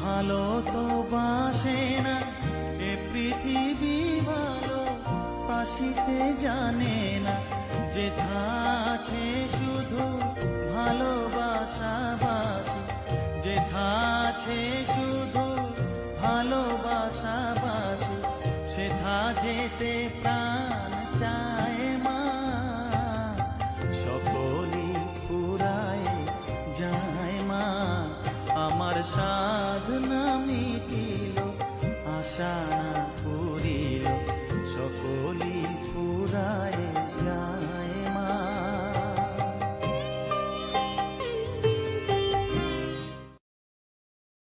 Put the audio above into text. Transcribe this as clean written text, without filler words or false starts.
ভালো তো বাসে না এ পৃথিবী, ভালো বাসিতে জানে না। যেথা আছে শুধু ভালোবাসাবাসি, যেথা আছে শুধু ভালোবাসাবাসি, সেথা যেতে প্রাণ চায় মা। সকলই পুরায় যায় মা, আমার সাধনা মিটিল, আশা